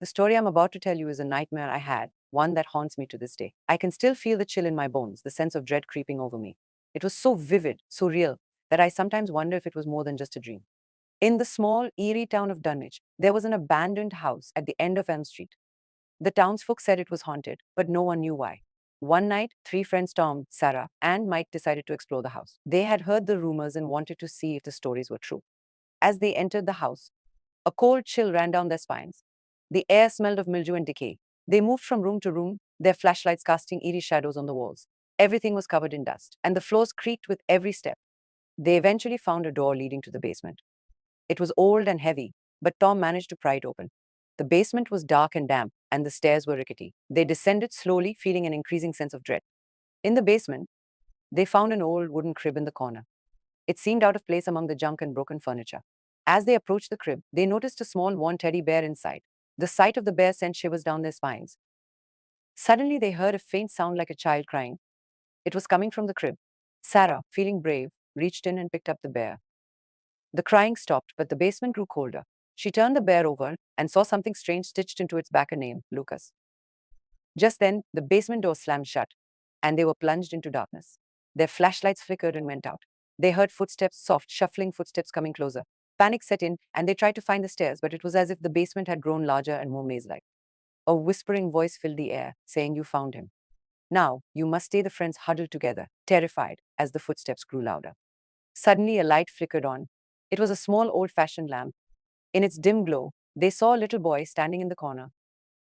The story I'm about to tell you is a nightmare I had, one that haunts me to this day. I can still feel the chill in my bones, the sense of dread creeping over me. It was so vivid, so real, that I sometimes wonder if it was more than just a dream. In the small, eerie town of Dunwich, there was an abandoned house at the end of Elm Street. The townsfolk said it was haunted, but no one knew why. One night, three friends Tom, Sarah, and Mike decided to explore the house. They had heard the rumors and wanted to see if the stories were true. As they entered the house, a cold chill ran down their spines. The air smelled of mildew and decay. They moved from room to room, their flashlights casting eerie shadows on the walls. Everything was covered in dust, and the floors creaked with every step. They eventually found a door leading to the basement. It was old and heavy, but Tom managed to pry it open. The basement was dark and damp, and the stairs were rickety. They descended slowly, feeling an increasing sense of dread. In the basement, they found an old wooden crib in the corner. It seemed out of place among the junk and broken furniture. As they approached the crib, they noticed a small worn teddy bear inside. The sight of the bear sent shivers down their spines. Suddenly, they heard a faint sound like a child crying. It was coming from the crib. Sarah, feeling brave, reached in and picked up the bear. The crying stopped, but the basement grew colder. She turned the bear over and saw something strange stitched into its back, a name, Lucas. Just then, the basement door slammed shut, and they were plunged into darkness. Their flashlights flickered and went out. They heard footsteps, soft, shuffling footsteps coming closer. Panic set in, and they tried to find the stairs, but it was as if the basement had grown larger and more maze-like. A whispering voice filled the air, saying, "You found him. Now, you must stay." The friends huddled together, terrified, as the footsteps grew louder. Suddenly, a light flickered on. It was a small, old-fashioned lamp. In its dim glow, they saw a little boy standing in the corner.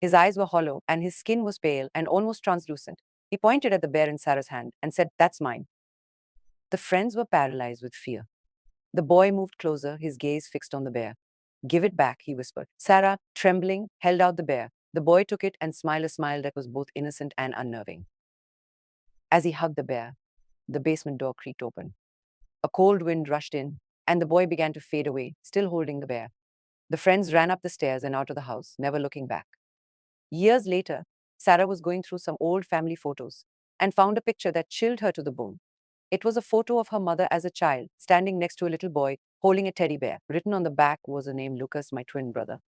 His eyes were hollow, and his skin was pale and almost translucent. He pointed at the bear in Sarah's hand and said, "That's mine." The friends were paralyzed with fear. The boy moved closer, his gaze fixed on the bear. "Give it back," he whispered. Sarah, trembling, held out the bear. The boy took it and smiled a smile that was both innocent and unnerving. As he hugged the bear, the basement door creaked open. A cold wind rushed in, and the boy began to fade away, still holding the bear. The friends ran up the stairs and out of the house, never looking back. Years later, Sarah was going through some old family photos and found a picture that chilled her to the bone. It was a photo of her mother as a child, standing next to a little boy holding a teddy bear. Written on the back was the name Lucas, my twin brother.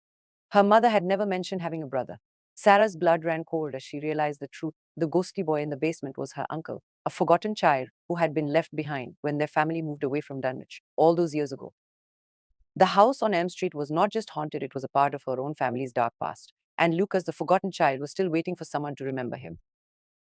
Her mother had never mentioned having a brother. Sarah's blood ran cold as she realized the truth. The ghostly boy in the basement was her uncle, a forgotten child who had been left behind when their family moved away from Dunwich all those years ago. The house on Elm Street was not just haunted, it was a part of her own family's dark past. And Lucas, the forgotten child, was still waiting for someone to remember him.